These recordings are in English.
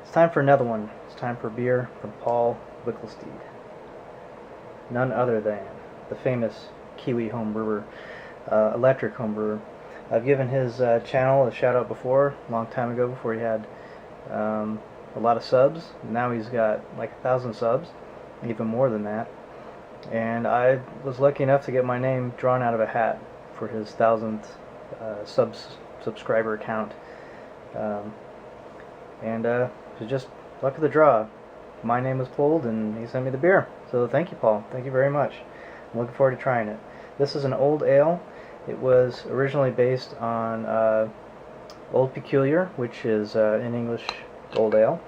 It's time for another one. It's time for beer from Paul Wicklesteed. None other than the famous Kiwi homebrewer, electric homebrewer. I've given his channel a shout out before, a long time ago, before he had a lot of subs. Now he's got like 1,000 subs, even more than that. And I was lucky enough to get my name drawn out of a hat for his 1,000th subscriber count. It was just luck of the draw. My name was pulled and he sent me the beer. So thank you, Paul. Thank you very much. I'm looking forward to trying it. This is an old ale. It was originally based on Old Peculiar, which is in English Old Ale.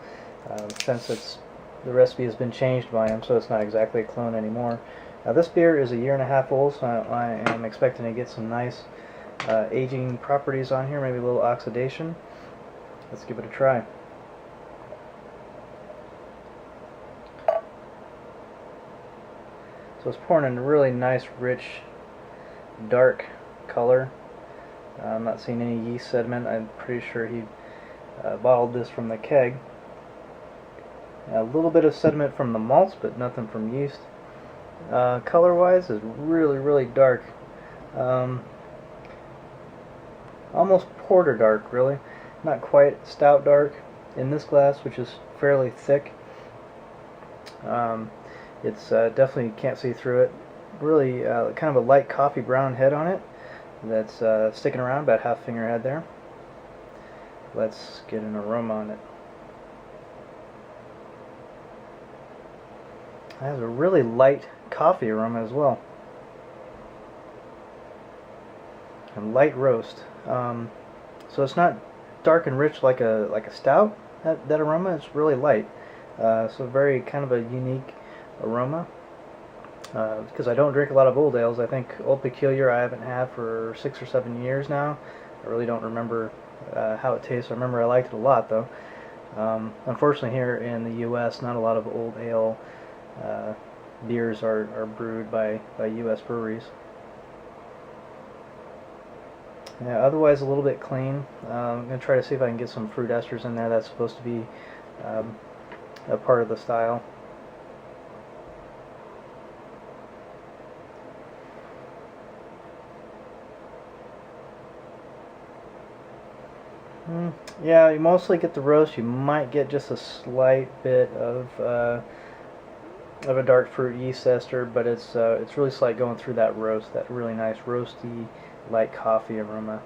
Since the recipe has been changed by him, so it's not exactly a clone anymore. This beer is a 1.5 years old, so I am expecting to get some nice aging properties on here, maybe a little oxidation. Let's give it a try. So it's pouring in a really nice, rich, dark color. I'm not seeing any yeast sediment. I'm pretty sure he bottled this from the keg. A little bit of sediment from the malts, but nothing from yeast. Color-wise, is really, really dark. Almost porter dark, really. Not quite stout dark in this glass, which is fairly thick. It's definitely can't see through it. Really kind of a light coffee brown head on it that's sticking around, about half finger head there. Let's get an aroma on it. It has a really light coffee aroma as well. And light roast. So it's not dark and rich like a stout. That aroma is really light. So very kind of a unique aroma. Because I don't drink a lot of old ales. I think Old Peculiar I haven't had for 6 or 7 years now. I really don't remember how it tastes. I remember I liked it a lot though. Unfortunately here in the US not a lot of old ale beers are brewed by US breweries. Yeah, otherwise a little bit clean. I'm going to try to see if I can get some fruit esters in there. That's supposed to be a part of the style. Yeah, you mostly get the roast. You might get just a slight bit of a dark fruit yeast ester, but it's really slight going through that roast, that really nice roasty, light coffee aroma.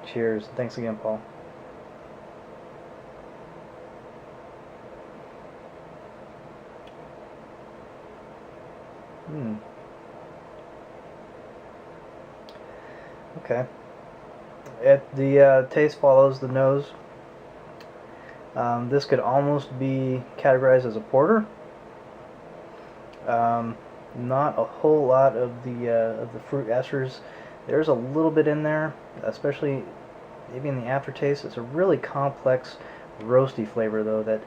Cheers. Thanks again, Paul. Okay. The taste follows the nose. This could almost be categorized as a porter. Not a whole lot of the fruit esters. There's a little bit in there, especially maybe in the aftertaste. It's a really complex roasty flavor though that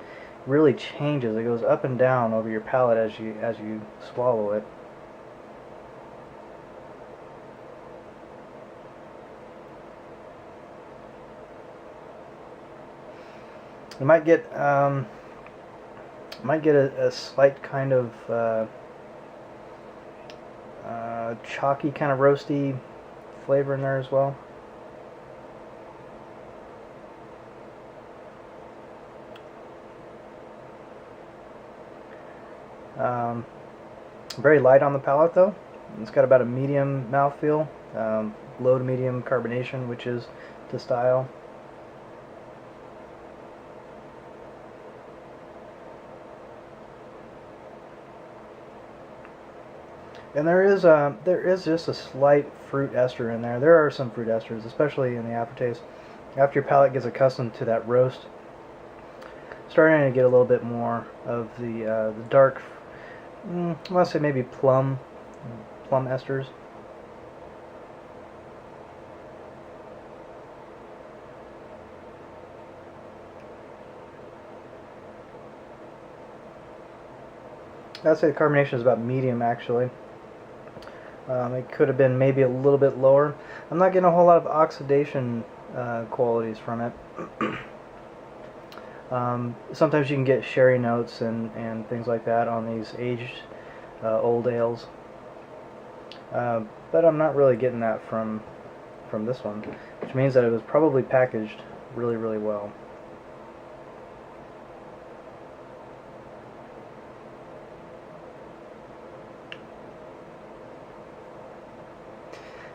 really changes. It goes up and down over your palate as you swallow it. You might get a slight kind of chalky, kind of roasty flavor in there as well. Very light on the palate though. It's got about a medium mouthfeel, low to medium carbonation, which is to style. And there is just a slight fruit ester in there. There are some fruit esters, especially in the aftertaste. After your palate gets accustomed to that roast, starting to get a little bit more of the dark, I want to say maybe plum esters. I'd say the carbonation is about medium actually. It could have been maybe a little bit lower. I'm not getting a whole lot of oxidation qualities from it. Sometimes you can get sherry notes and things like that on these aged old ales, but I'm not really getting that from this one, which means that it was probably packaged really, really well.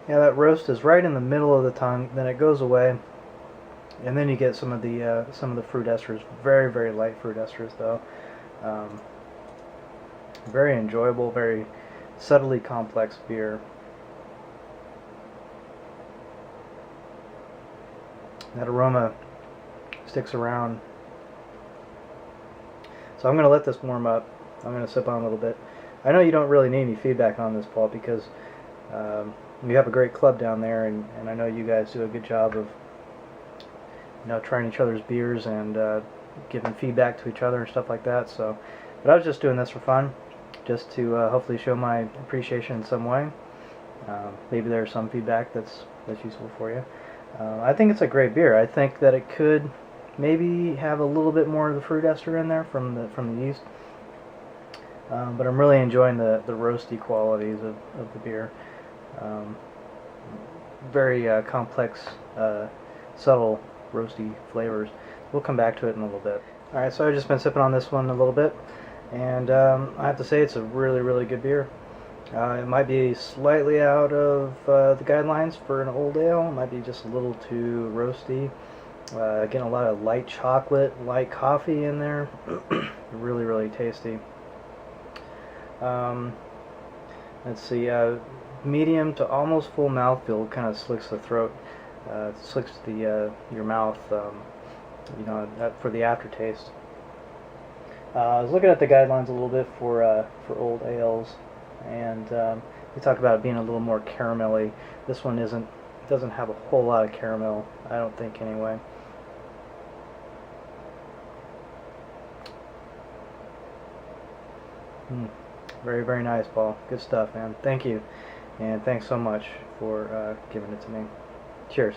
Yeah, that roast is right in the middle of the tongue, then it goes away, and then you get some of the fruit esters. Very, very light fruit esters, though. Very enjoyable, very subtly complex beer. That aroma sticks around. So I'm going to let this warm up. I'm going to sip on a little bit. I know you don't really need any feedback on this, Paul, because you have a great club down there, and I know you guys do a good job of trying each other's beers and giving feedback to each other and stuff like that. So, but I was just doing this for fun, just to hopefully show my appreciation in some way. Maybe there's some feedback that's useful for you. I think it's a great beer. I think that it could maybe have a little bit more of the fruit ester in there from the yeast. But I'm really enjoying the roasty qualities of the beer. Very complex, subtle roasty flavors. We'll come back to it in a little bit. Alright, so I've just been sipping on this one a little bit, and I have to say it's a really, really good beer. It might be slightly out of the guidelines for an old ale. It might be just a little too roasty. Getting a lot of light chocolate, light coffee in there. Really, really tasty. Let's see, medium to almost full mouthfeel. Kind of slicks the throat, slicks your mouth, for the aftertaste. I was looking at the guidelines a little bit for old ales, and we talk about it being a little more caramelly. This one doesn't have a whole lot of caramel, I don't think, anyway. Very, very nice, Paul. Good stuff, man. Thank you, and thanks so much for giving it to me. Cheers.